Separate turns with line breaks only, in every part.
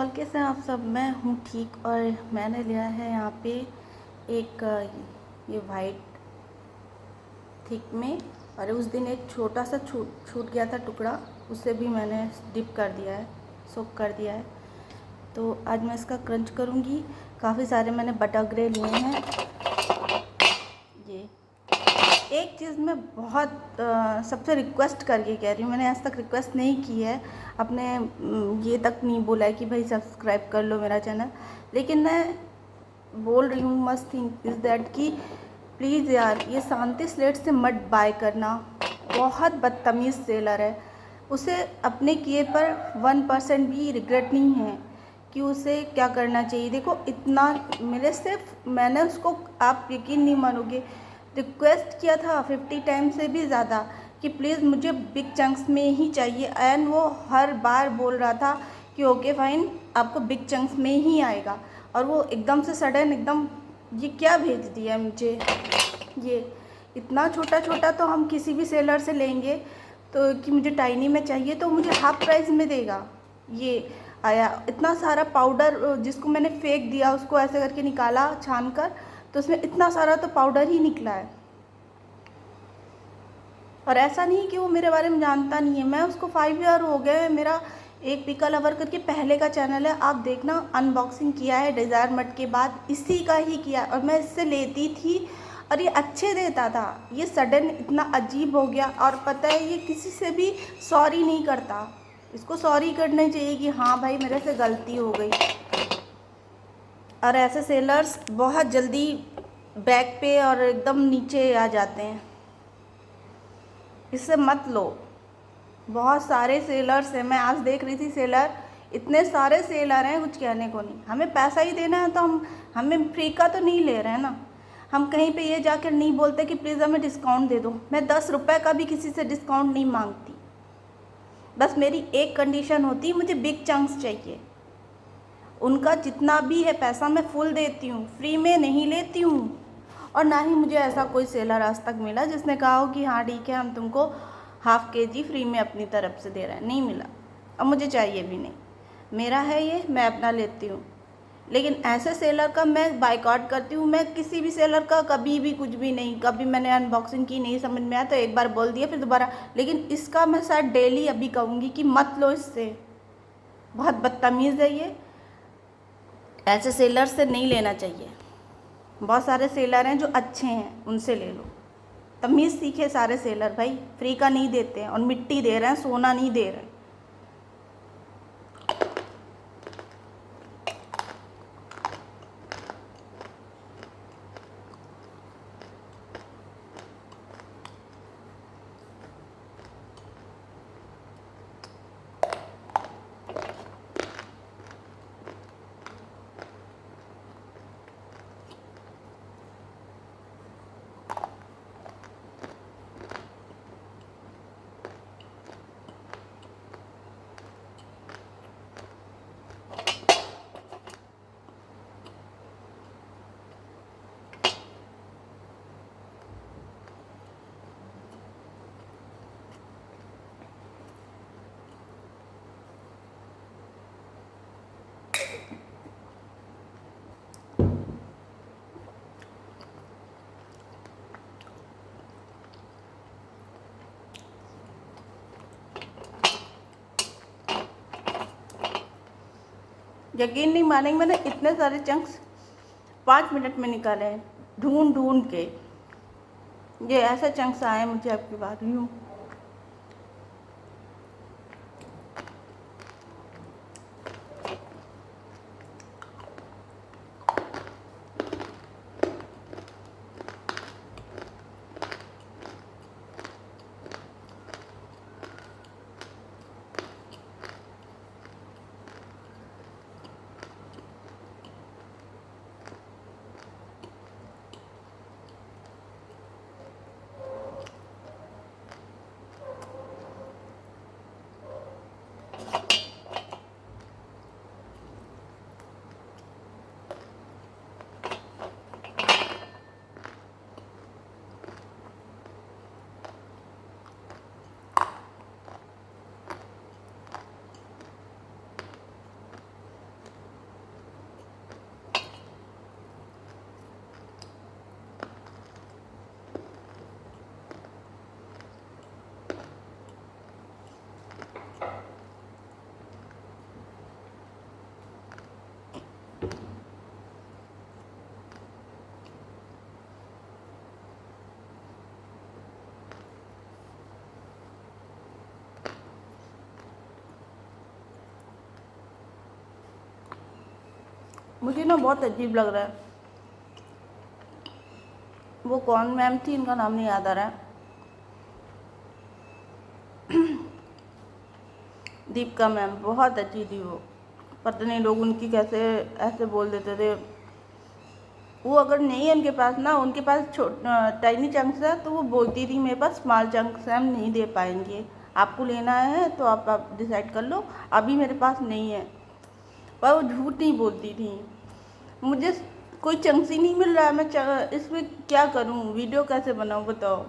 और कैसे हैं आप सब। मैं हूँ ठीक। और मैंने लिया है यहाँ पे एक ये वाइट थिक में, और उस दिन एक छोटा सा छूट गया था टुकड़ा, उसे भी मैंने डिप कर दिया है, सोक कर दिया है। तो आज मैं इसका क्रंच करूँगी। काफ़ी सारे मैंने बटरग्रे लिए हैं। ये एक चीज़ मैं बहुत सबसे रिक्वेस्ट करके कह रही हूँ, मैंने आज तक रिक्वेस्ट नहीं की है, अपने ये तक नहीं बोला है कि भाई सब्सक्राइब कर लो मेरा चैनल, लेकिन मैं बोल रही हूँ, मस्ट थिंग इज़ दैट कि प्लीज़ यार ये शांति स्लेट से मत बाय करना। बहुत बदतमीज़ सेलर है। उसे अपने किए पर 1% भी रिग्रेट नहीं है कि उसे क्या करना चाहिए। देखो इतना मेरे से, मैंने उसको, आप यकीन नहीं मानोगे, रिक्वेस्ट किया था 50 टाइम से भी ज़्यादा कि प्लीज़ मुझे बिग चंक्स में ही चाहिए, एंड वो हर बार बोल रहा था कि ओके फाइन, आपको बिग चंक्स में ही आएगा। और वो एकदम से सडन एकदम ये क्या भेज दिया मुझे। ये इतना छोटा छोटा तो हम किसी भी सेलर से लेंगे तो कि मुझे टाइनी में चाहिए तो मुझे हाफ प्राइस में देगा। ये आया इतना सारा पाउडर, जिसको मैंने फेंक दिया, उसको ऐसे करके निकाला छान कर, तो उसमें इतना सारा तो पाउडर ही निकला है। और ऐसा नहीं कि वो मेरे बारे में जानता नहीं है। मैं उसको 5 ईयर हो गए, मेरा एक पिका लवर करके पहले का चैनल है, आप देखना, अनबॉक्सिंग किया है डिज़ायर मट के बाद, इसी का ही किया। और मैं इससे लेती थी और ये अच्छे देता था। ये सडन इतना अजीब हो गया। और पता है ये किसी से भी सॉरी नहीं करता। इसको सॉरी करना चाहिए कि हाँ भाई मेरे से गलती हो गई। और ऐसे सेलर्स बहुत जल्दी बैक पे और एकदम नीचे आ जाते हैं, इससे मत लो। बहुत सारे सेलर्स हैं, मैं आज देख रही थी सेलर, इतने सारे सेलर हैं कुछ कहने को नहीं। हमें पैसा ही देना है तो हमें फ्री का तो नहीं ले रहे हैं ना। हम कहीं पे ये जाकर नहीं बोलते कि प्लीज़ हमें डिस्काउंट दे दो। मैं 10 रुपये का भी किसी से डिस्काउंट नहीं मांगती। बस मेरी एक कंडीशन होती है, मुझे बिग चंक्स चाहिए। उनका जितना भी है पैसा मैं फुल देती हूँ, फ्री में नहीं लेती हूँ। और ना ही मुझे ऐसा कोई सेलर आज तक मिला जिसने कहा हो कि हाँ ठीक है हम तुमको हाफ़ केजी फ्री में अपनी तरफ से दे रहे हैं। नहीं मिला, अब मुझे चाहिए भी नहीं। मेरा है ये, मैं अपना लेती हूँ। लेकिन ऐसे सेलर का मैं बायकॉट करती हूँ। मैं किसी भी सेलर का कभी भी कुछ भी नहीं, कभी मैंने अनबॉक्सिंग की, नहीं समझ में आया तो एक बार बोल दिया, फिर दोबारा। लेकिन इसका मैं शायद डेली अभी कहूँगी कि मत लो इससे, बहुत बदतमीज़ है ये। ऐसे सेलर से नहीं लेना चाहिए। बहुत सारे सेलर हैं जो अच्छे हैं, उनसे ले लो। तमीज़ सीखे सारे सेलर भाई, फ्री का नहीं देते हैं और मिट्टी दे रहे हैं, सोना नहीं दे रहे हैं। यकीन नहीं मानेंगे, मैंने इतने सारे चंक्स 5 मिनट में निकाले हैं, ढूंढ ढूंढ के। ये ऐसे चंक्स आए मुझे आपकी बात यूँ। मुझे ना बहुत अजीब लग रहा है। वो कौन मैम थी, इनका नाम नहीं याद आ रहा है। दीपिका मैम बहुत अच्छी थी वो। पता नहीं लोग उनकी कैसे ऐसे बोल देते थे। वो अगर नहीं है उनके पास ना, उनके पास टाइनी चंक्स है तो वो बोलती थी मेरे पास स्मॉल चंक्स है, हम नहीं दे पाएंगे, आपको लेना है तो आप डिसाइड कर लो, अभी मेरे पास नहीं है। पर वो झूठ नहीं बोलती थी। मुझे कोई चंक्स ही नहीं मिल रहा है, मैं इसमें क्या करूं, वीडियो कैसे बनाऊं बताओ।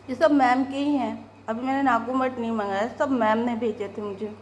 ये सब मैम के ही हैं। अभी मैंने नाकूमट नहीं मंगाया, सब मैम ने भेजे थे मुझे।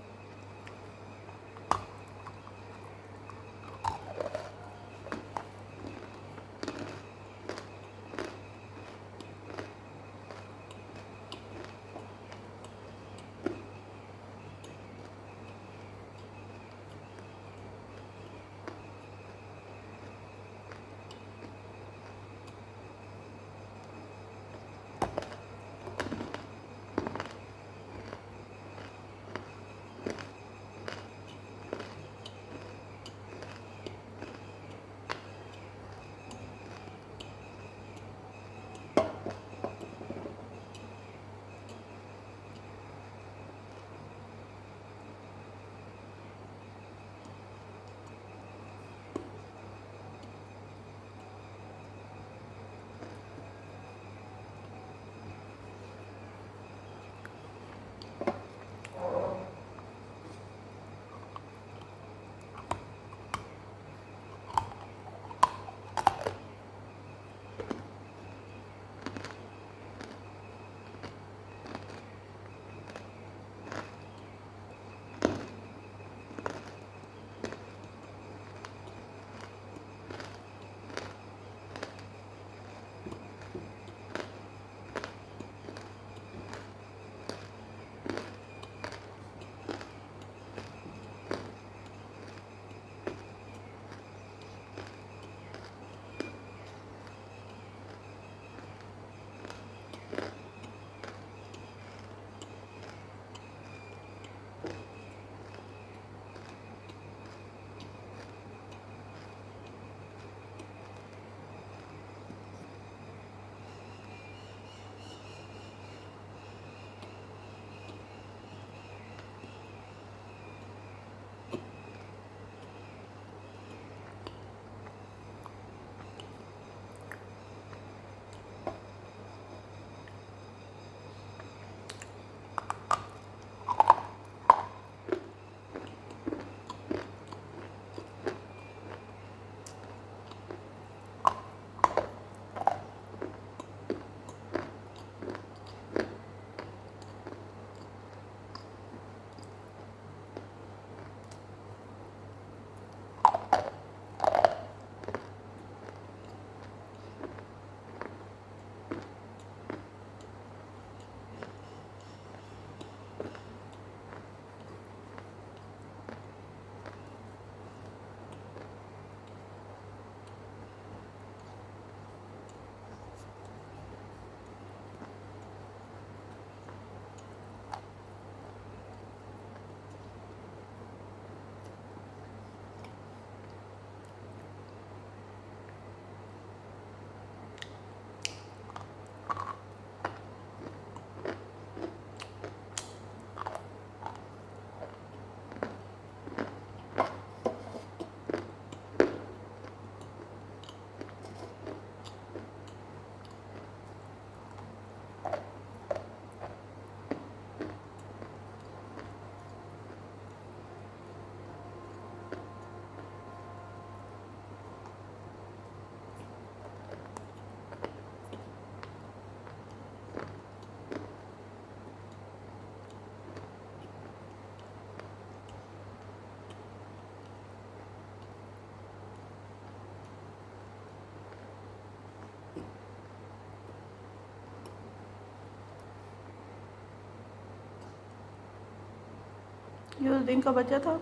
ये उस दिन का बचा था।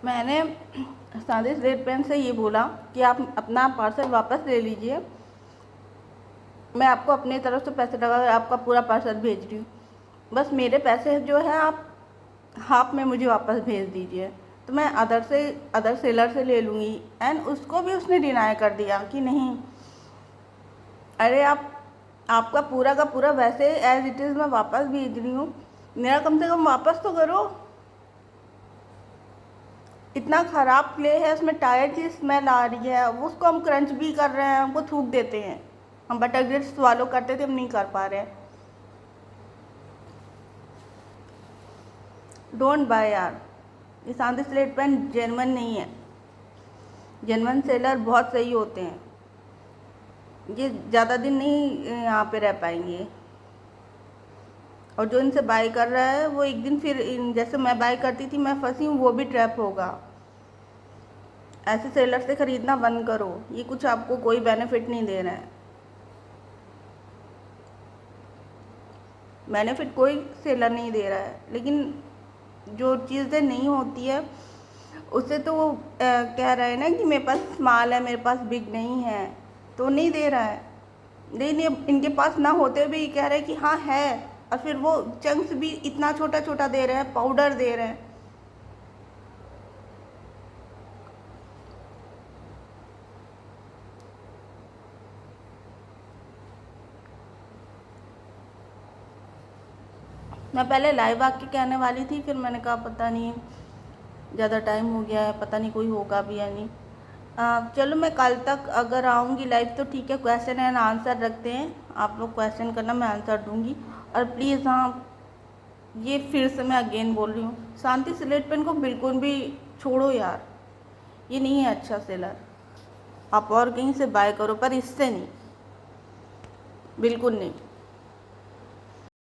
मैंने सादिश रेड पेन से ये बोला कि आप अपना पार्सल वापस ले लीजिए, मैं आपको अपनी तरफ से पैसे लगा आपका पूरा पार्सल भेज रही हूँ, बस मेरे पैसे जो है आप हाफ में मुझे वापस भेज दीजिए, तो मैं अदर सेलर से ले लूँगी। एंड उसको भी उसने डिनाई कर दिया कि नहीं, अरे आपका पूरा का पूरा वैसे एज इट इज़ मैं वापस भेज रही हूँ, मेरा कम से कम वापस तो करो। इतना ख़राब क्ले है, उसमें टायर की स्मेल आ रही है, उसको हम क्रंच भी कर रहे हैं, हमको थूक देते हैं। हम बटर ग्रेड स्वालो करते थे, हम नहीं कर पा रहे हैं। डोंट बाय यार, ये सादिश रेड पेन जेन्युइन नहीं है। जेन्युइन सेलर बहुत सही होते हैं, ये ज़्यादा दिन नहीं यहाँ पे रह पाएंगे। और जो इनसे बाय कर रहा है वो एक दिन फिर जैसे मैं बाय करती थी, मैं फंसी हूँ, वो भी ट्रैप होगा। ऐसे सेलर से ख़रीदना बंद करो, ये कुछ आपको कोई बेनिफिट नहीं दे रहा है। बेनिफिट कोई सेलर नहीं दे रहा है, लेकिन जो चीज़ें नहीं होती है उससे तो वो कह रहे हैं ना कि मेरे पास माल है, मेरे पास बिग नहीं है, तो नहीं दे रहा है। लेकिन इनके पास ना होते भी कह रहे हैं कि हाँ है, और फिर वो चंक्स भी इतना छोटा छोटा दे रहे हैं, पाउडर दे रहे हैं। मैं पहले लाइव आके कहने वाली थी, फिर मैंने कहा पता नहीं ज़्यादा टाइम हो गया है, पता नहीं कोई होगा भी या नहीं। चलो मैं कल तक अगर आऊँगी लाइव तो ठीक है, क्वेश्चन एंड आंसर रखते हैं, आप लोग क्वेश्चन करना, मैं आंसर दूँगी। और प्लीज़ हाँ, ये फिर से मैं अगेन बोल रही हूँ, शांति स्लेट पेन को बिल्कुल भी छोड़ो यार, ये नहीं है अच्छा सेलर। आप और कहीं से बाय करो, पर इससे नहीं, बिल्कुल नहीं।